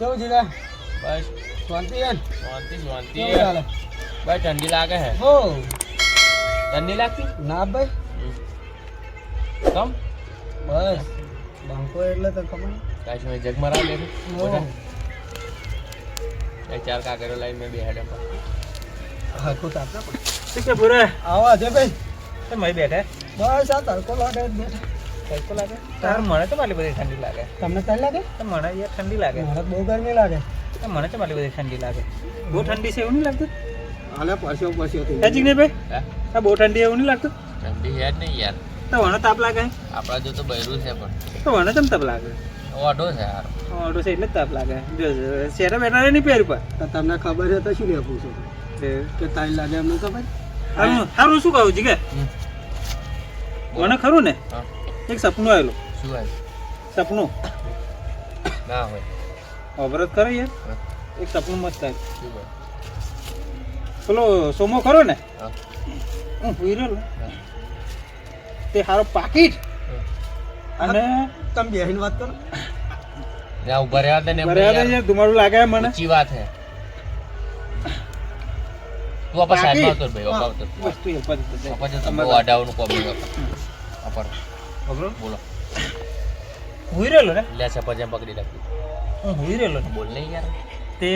કેવું જીગા? બસ શાંતિ હે? શાંતિ શાંતિ કેવું ચાલે? બસ ઠંડી લાગે હે હો ઠંડી લાગતી ના ભાઈ કમ બસ બાંકો એટલે તો ખબર ને. કાશ મેં જગ મરા લે હો. ચાર કાગળો લાઈન મેં બે હેડે પર હરખું તાપના પણ. શું કે પૂરા આવો અજય ભાઈ. તો મય બેઠે બસ આ તડકો લાગે જ બેઠા. તડકો લાગે તાર મને તો આટલી બધી ઠંડી લાગે તમને તળ લાગે? તો મને યાર ઠંડી લાગે મને તો બહુ ગરમી લાગે. તો મને તો આટલી બધી ઠંડી લાગે બહુ ઠંડી છે એવું નહીં લાગતું હાલે પરસ્યો થઈ હે જીગ્ને ભાઈ હે આ બહુ ઠંડી એવું નહીં લાગતું ઠંડી યાદ નહીં યાર તો મને તાપ લાગે આપણા જો તો બૈરું છે પણ તો મને ચમ તાપ લાગે ઓઢો છે યાર ઓડો છે એટલે જ તાપ લાગે જો શેરા બેઠા નહીં પહેર પર તો તમને ખબર છે તો શું લે પૂછો કે તાઈ લાગે એમને ખબર? સારું શું કહું જીગે મને ખરું ને હા એક સપનું આવેલું શું હોય સપનું ના હોય અવરત કરે યાર હા. એક સપનું મસ્ત આવ્યું શું હોય પેલો સોમો ખરો ને હા હું હુઈ રહ્યો હા. તે હારો પાકીટ અને તમે બેહીને વાત કરો. ત્યાં ઉભા રહ્યા હતા ને બરાબર યાર ધુમાડું લાગે મને ઊંચી વાત હે તું આપા સાઈડ માં ઉતર ભાઈ આપા ઉતર વસ્તુ એ પદ આપા જો તમે વાડાઓનું કોબી આપા ખબર બોલો હુઈ રહેલો ને લે છે પછી પકડી રાખી હું હુઈ રહેલો ને બોલ નહીં યાર તે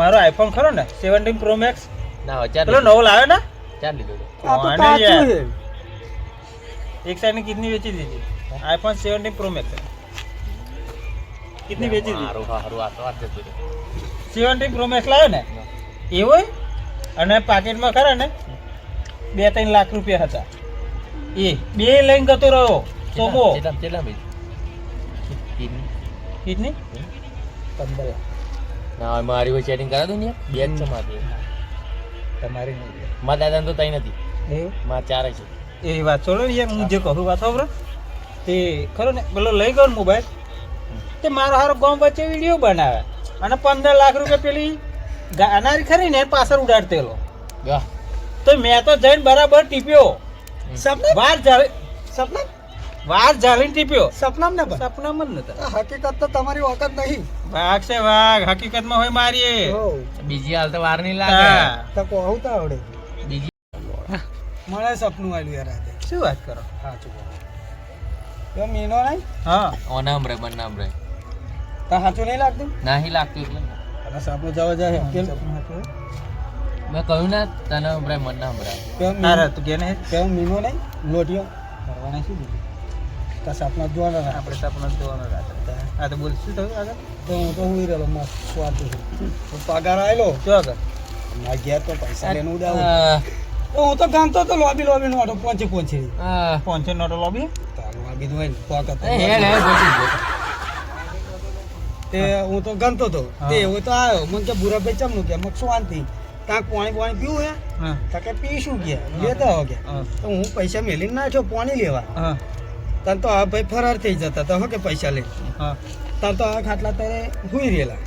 મારો આઈફોન ખરો ને 17 પ્રો મેક્સ ના હોય ચાર પેલો નવો લાવ્યો ને ચાર લીધો તો આ તો વાંધો કાચું યાર. છે. એક સાઈડ ની કિડની વેચી દીધી આઈફોન 17 પ્રો મેક્સ કિડની વેચી દીધી હારું હારું આ તો વાત જતું રહ્યું 17 પ્રો મેક્સ લાવ્યો ને એવો અને પાકેટમાં ખરા ને 2-3 લાખ રૂપિયા હતા એ બે લઈને જતો રહ્યો સોમો કેટલા ભાઈ કિડની 15 લાખ ના મારી કોઈ સેટિંગ કરા દઉં ને બે જ છે મારી તમારી નહીં મારા દાદાને તો તઈ નથી એવું મારા ચાર છે એ વાત છોડો ને યાર હું જે કહું વાત ખબર તે ખરો ને પેલો લઈ ગયો ને મોબાઈલ તે મારો હારો ગામ વચ્ચે વિડીયો બનાવે અને 15 લાખ રૂપિયા પેલી ગાનારી ખરી ને પાછળ ઉડાડતેલો ગા તો મેં તો જઈને બરાબર ટીપ્યો સપના વાર ઝાલીને ટીપ્યો સપનામ ને પણ સપનામાં જ નતા આ હકીકત તો તમારી વખત નહીં. વાઘ છે વાઘ હકીકતમાં હોય મારી હો બીજી હાલ તો વાર નહીં લાગે હા. તો કહું તો આવડે. બીજી મને સપનું આવ્યું યાર આજે. શું વાત કરો સાચું કહું. તો મીનો નહીં હા ઓનામ રે બન્નામ રે તો સાચું નહીં લાગતું? નહીં લાગતું એટલે ને. અને સપનું જવા જાય કેમ? મેં કહ્યું ને તને હમણાં મન ના હમણાં કેમ તારા તું કે ને કેમ મીનો નહીં લોટીઓ કરવાના શું બીજું તો સપના જોવાના ના. આપણે સપના જોવાનું રાત્રે આ તો બોલ શું થયું આગળ તો હું તો હુઈ રહેલો મસ્ત સ્વાદ તો પગાર આવેલો શું આગળ ના ગયા તો પૈસા લઈને ઉડાવું તો હું તો ગામતો તો લોબી નો ઓટો પહોંચી પહોંચે નોટો લોબી લોબી હોય ને પોક હતો. તે હું તો ગમતો તો હા. તે એવું તો આવ્યો મને કે બુરા ભાઈ ચમનું કે મગ શાંતિ કાંક પાણી પીવું હે હા તો કે પીશું ગયા લેતા હો ગયા હા તો હું પૈસા મેલીને નાખ્યો પાણી લેવા હા તને તો આ ભાઈ ફરાર થઈ જતા તો હો કે પૈસા લઈ હા તને તો આ ખાટલા તારે હુઈ રહેલા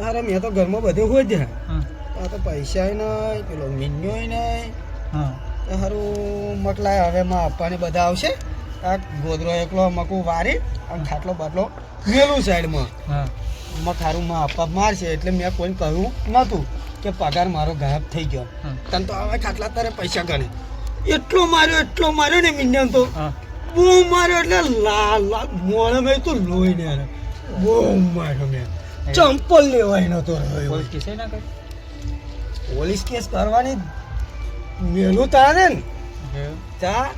અરે મેં તો ઘરમાં બધું હોય જ હા આ તો પૈસા નહીં પેલો મીન્યો નહીં હા તો સારું મકલાય હવે માં આપવાને બધા આવશે આ ગોદરો એકલો મકું વારી અને ખાટલો બાટલો મેલું સાઈડમાં હા મખારું માં આપવા મારશે એટલે મેં કોઈને કહ્યું નહોતું કે પગાર મારો ગાયબ થઈ ગયો હા. તને તો હવે ખાટલા તારે પૈસા ગણે એટલો માર્યો ને મીંડ્યા તો હા બહુ માર્યો એટલે લાલ મોણે મેં તો લોહી ને હારે. બહુ માર્યો મેં ચંપલ લેવાય નતો રહ્યો પોલીસ કેસ ના કર પોલીસ કેસ કરવાની મેલું તારે ને ત્યાં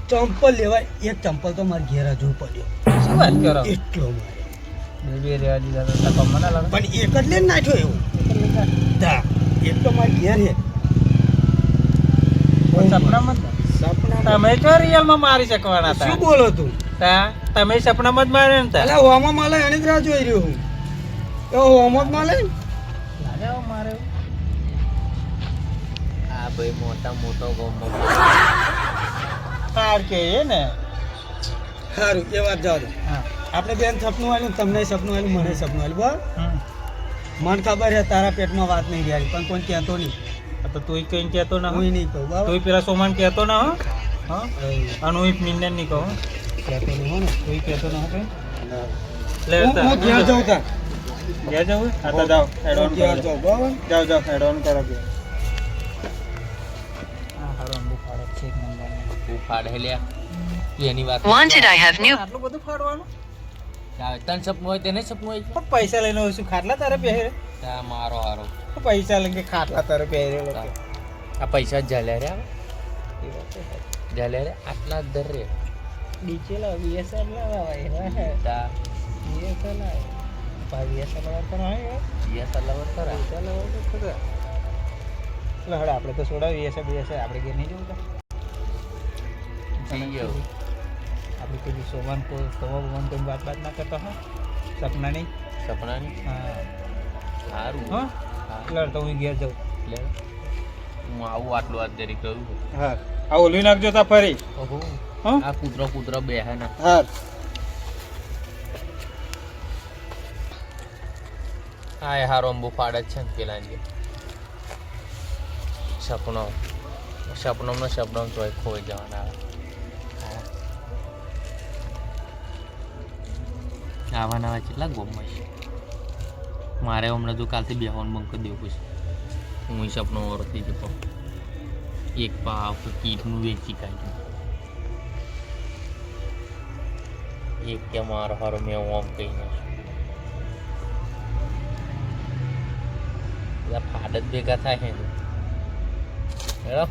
ચંપલ લેવાય એક ચંપલ તો મારે ઘેર હજુ પડ્યો શું વાત કરો એટલો માર્યો બે રેવા દીધા તો કમ ના લાગે પણ એક જ લઈને નાખ્યો એવું તા એક તો મારે ઘેર હે સપનામાં જ ને. સપના તમે તો રિયલમાં મારી શકવાના શું હતા બોલો તું તા તમે સપનામાં જ માર્યા ને તા અલા હોમો માલે એની જ રાહ જોઈ રહ્યો હું તો હોમો જ માલે લાગે આવો મારે આ ભાઈ મોટો ગોમો કાર કે એ ને સારું એ વાત જાવ દે હા આપણે બેન સપનું આવ્યું તમને સપનું આવ્યું મને સપનું આવ્યું બરાબર હમ. મને ખબર છે તારા પેટમાં વાત નહીં રહી પણ કોઈ કહેતો નહીં આ તો તું કઈ કહેતો ના હું નહીં કહું બરાબર તું પેલા સોમાન કહેતો ના હો હા હવે અને હું મિંડન નહીં કહું કહેતો નહીં હો ને તું કહેતો ના હો કઈ ના. લે હું ઘેર જાઉં તાર ઘેર જવું હા તો જાઓ એડવાન્સ ઘેર કરો જાઉં બરાબર જાઓ જાઓ એડવાન્સ કરો કે હા હારો અંબુ ફાડે છે એક નંબર તું ફાડે લ્યા તું એની વાત Wanted, I have new. આટલું બધું ફાડવાનું તને સપનું હોય તેને સપનું હોય પણ પૈસા લઈને આવું છું ખાટલા તારે પહેરે તા મારો હારો પૈસા લઈને ખાટલા તારે પહેરે આ પૈસા જ ઝાલ્યા રે ઝાલ્યા રે આટલા જ દર રે ડીજે લાવ વીએસઆર લાવાય તા વીએસઆર લાવ ભાઈ વીએસઆર લાવ કરાય યસ અલ્લાહ કરા હડે આપણે તો છોડા વીએસઆર બીએસઆર આપણે ઘેર નહીં જવું જઈ ગયો આપણે પેલી સોમાન તો ભગવાન તો વાત ના કરતા હો સપનાની સપનાની હા સારું હા એટલે તો હું ઘેર જાઉં લે હું આવું આટલું આજ દેરી કહ્યું હા આ ઓલી નાખજો તા ફરી ઓહો હા આ કૂતરો બે હે ને હા હા એ હારો અંબુ ફાડે જ છે ને પેલા જે સપનો તોય ખોઈ જવાના આવે આવા નવા કેટલા ગોમમાં છે મારે હમણાં તો કાલથી બેહવાનું બંધ કરી દેવું પછી હું સપનો ઓર થઈ જતો એક પાવ કીટનું વેચી કાઢ્યું એક કે મારો હારો મેં ઓમ કહી નાખ્યું બધા ફાડ જ ભેગા થાય છે ને હેલો